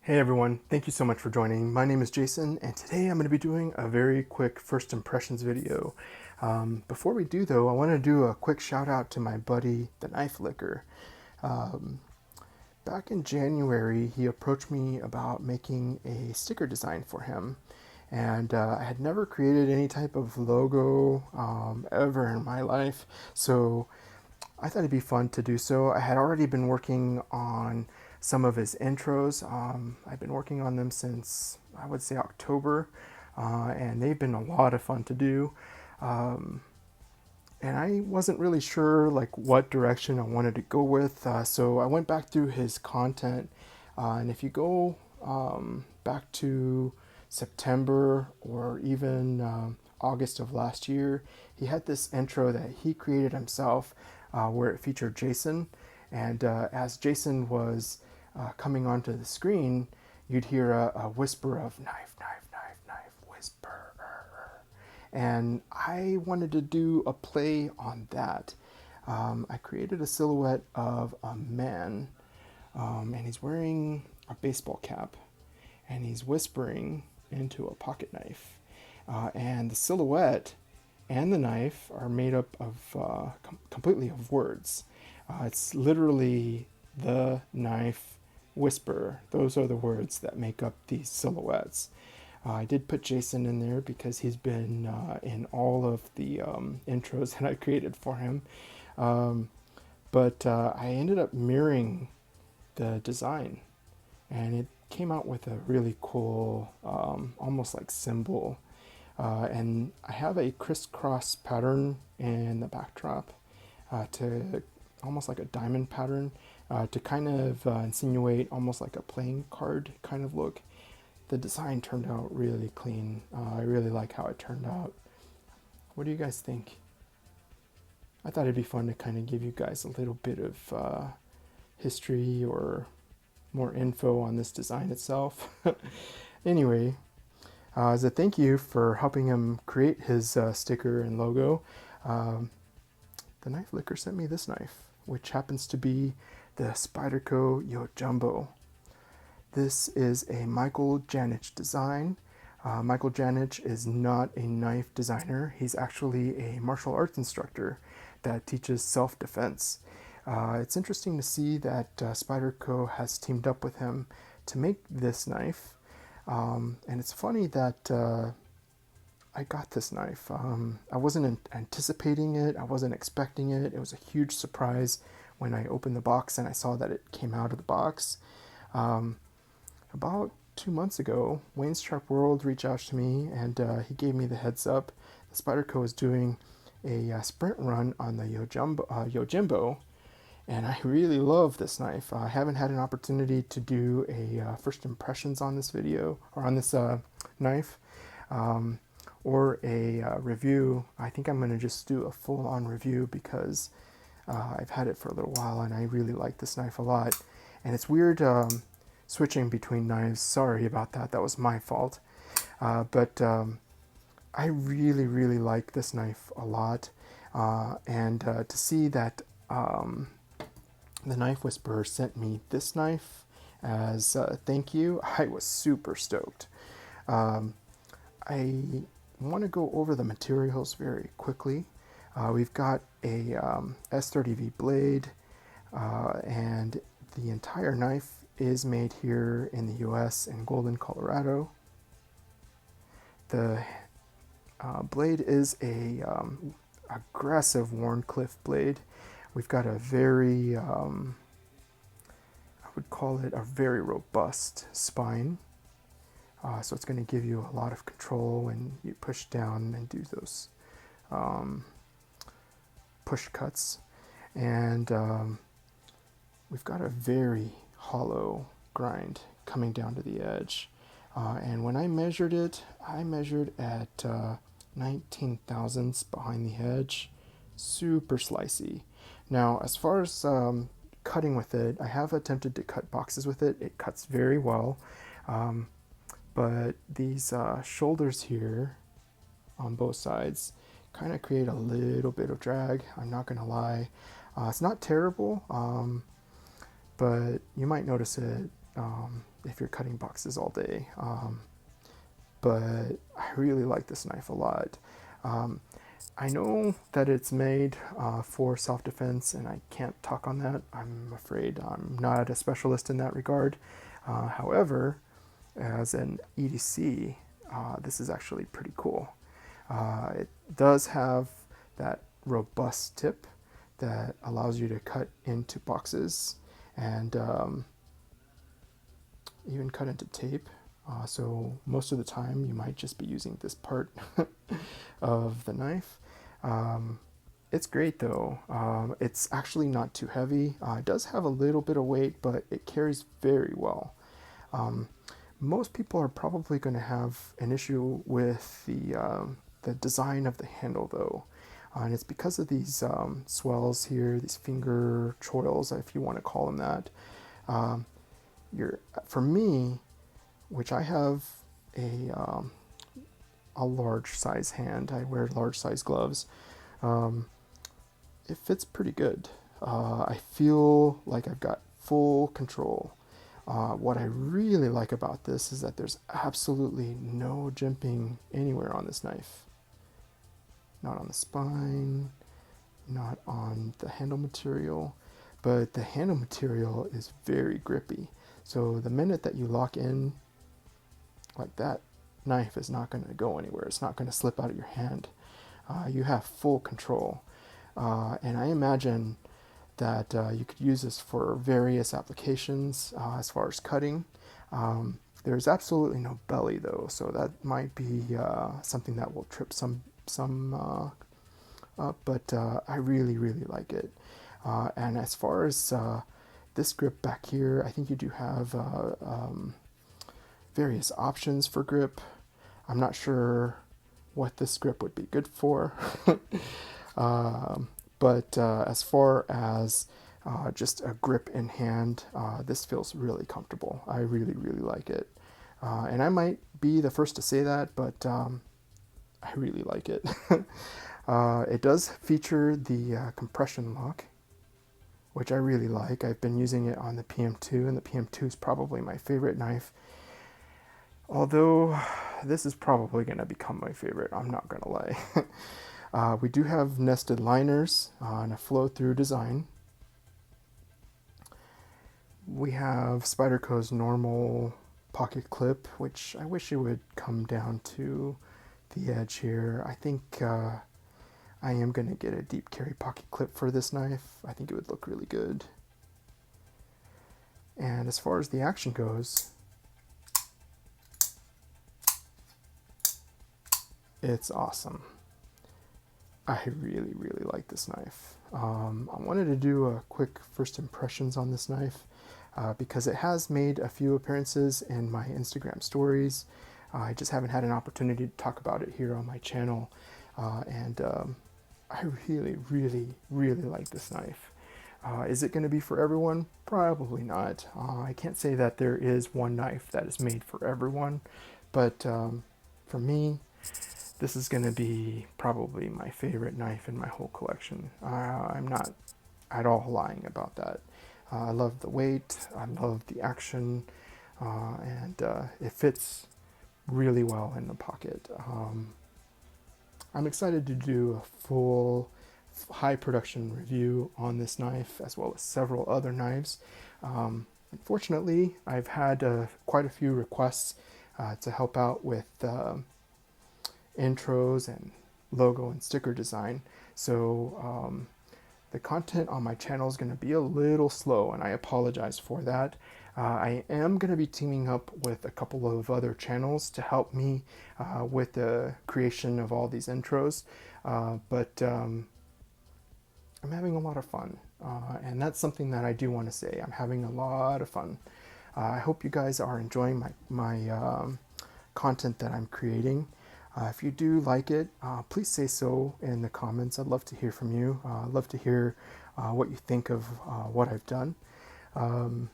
Hey everyone, thank you so much for joining. My name is Jason, and today I'm going to be doing a very quick first impressions video. Before we do though, I want to do a quick shout out to my buddy, the Knife Licker. Um, Back in January, he approached me about making a sticker design for him. And I had never created any type of logo ever in my life, so I thought it'd be fun to do so. I had already been working on some of his intros. I've been working on them since, I would say, October, and they've been a lot of fun to do. Um, and I wasn't really sure like what direction I wanted to go with, so I went back through his content. And if you go back to September or even August of last year, he had this intro that he created himself, where it featured Jason. And as Jason was coming onto the screen, you'd hear a whisper of knife, knife, knife, knife, whisper. And I wanted to do a play on that. I created a silhouette of a man, and he's wearing a baseball cap, and he's whispering into a pocket knife. And the silhouette and the knife are made up of completely of words. It's literally the knife whisper. Those are the words that make up these silhouettes. I did put Jason in there because he's been in all of the intros that I created for him. But I ended up mirroring the design, and it came out with a really cool, almost like symbol. And I have a crisscross pattern in the backdrop to almost like a diamond pattern to kind of insinuate almost like a playing card kind of look. The design turned out really clean. I really like how it turned out. What do you guys think? I thought it'd be fun to kind of give you guys a little bit of history or more info on this design itself. Anyway, as a thank you for helping him create his sticker and logo, the Knife Licker sent me this knife, which happens to be the Spyderco Yojumbo. This is a Michael Janich design. Michael Janich is not a knife designer. He's actually a martial arts instructor that teaches self-defense. It's interesting to see that Spyderco has teamed up with him to make this knife. And it's funny that I got this knife. I wasn't anticipating it. I wasn't expecting it. It was a huge surprise when I opened the box and I saw that it came out of the box. About 2 months ago, Wayne's Sharp World reached out to me, and he gave me the heads up. The Spyderco is doing a sprint run on the Yojumbo, and I really love this knife. I haven't had an opportunity to do a first impressions on this video, or on this knife, or a review. I think I'm going to just do a full-on review because I've had it for a little while, and I really like this knife a lot. And it's weird switching between knives. Sorry about that. That was my fault. But I really, really like this knife a lot. And to see that the Knife Whisperer sent me this knife as a thank you, I was super stoked. I want to go over the materials very quickly. We've got a S30V blade, and the entire knife is made here in the US in Golden, Colorado. The blade is a aggressive Warncliffe blade. We've got a very, I would call it a very robust spine. So it's going to give you a lot of control when you push down and do those push cuts. And we've got a very hollow grind coming down to the edge. And when I measured it, I measured at 19 thousandths behind the edge. Super slicey. Now, as far as cutting with it, I have attempted to cut boxes with it. It cuts very well. But these shoulders here on both sides kind of create a little bit of drag. I'm not gonna lie. It's not terrible, but you might notice it if you're cutting boxes all day. But I really like this knife a lot. I know that it's made for self-defense, and I can't talk on that. I'm afraid I'm not a specialist in that regard. However, as an EDC, this is actually pretty cool. It does have that robust tip that allows you to cut into boxes and even cut into tape. So most of the time you might just be using this part of the knife. It's great though. It's actually not too heavy. It does have a little bit of weight, but it carries very well. Most people are probably going to have an issue with the design of the handle though. And it's because of these swells here, these finger choils, if you want to call them that. For me, which I have a large size hand, I wear large size gloves, it fits pretty good. I feel like I've got full control. What I really like about this is that there's absolutely no jimping anywhere on this knife. Not on the spine, not on the handle material, but the handle material is very grippy. So the minute that you lock in like that, knife is not going to go anywhere. It's not going to slip out of your hand. You have full control. And I imagine that you could use this for various applications as far as cutting. There's absolutely no belly though, so that might be something that will trip some up, but I really like it. And as far as this grip back here, I think you do have various options for grip. I'm not sure what this grip would be good for. But as far as just a grip in hand, this feels really comfortable. I really like it. And I might be the first to say that, but I really like it. It does feature the compression lock, which I really like. I've been using it on the PM2, and the PM2 is probably my favorite knife. Although this is probably going to become my favorite, I'm not going to lie. We do have nested liners and a flow-through design. We have Spyderco's normal pocket clip, which I wish it would come down to the edge here. I think I am going to get a deep carry pocket clip for this knife. I think it would look really good. And as far as the action goes, it's awesome. I really like this knife. I wanted to do a quick first impressions on this knife because it has made a few appearances in my Instagram stories. I just haven't had an opportunity to talk about it here on my channel. And I really like this knife. Is it going to be for everyone? Probably not. I can't say that there is one knife that is made for everyone, but for me, this is going to be probably my favorite knife in my whole collection. I'm not at all lying about that. I love the weight, I love the action, and it fits really well in the pocket. I'm excited to do a full high production review on this knife as well as several other knives. Unfortunately, I've had quite a few requests to help out with intros and logo and sticker design, so the content on my channel is going to be a little slow, and I apologize for that. I am going to be teaming up with a couple of other channels to help me with the creation of all these intros, but I'm having a lot of fun, and that's something that I do want to say. I'm having a lot of fun. I hope you guys are enjoying my content that I'm creating. If you do like it, please say so in the comments. I'd love to hear from you. I'd love to hear what you think of what I've done. And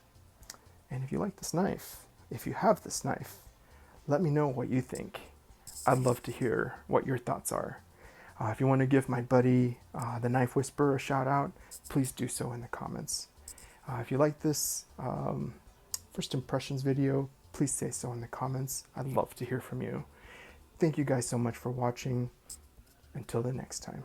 if you like this knife, if you have this knife, let me know what you think. I'd love to hear what your thoughts are. If you want to give my buddy, the Knife Whisperer, a shout out, please do so in the comments. If you like this first impressions video, please say so in the comments. I'd love to hear from you. Thank you guys so much for watching. Until the next time.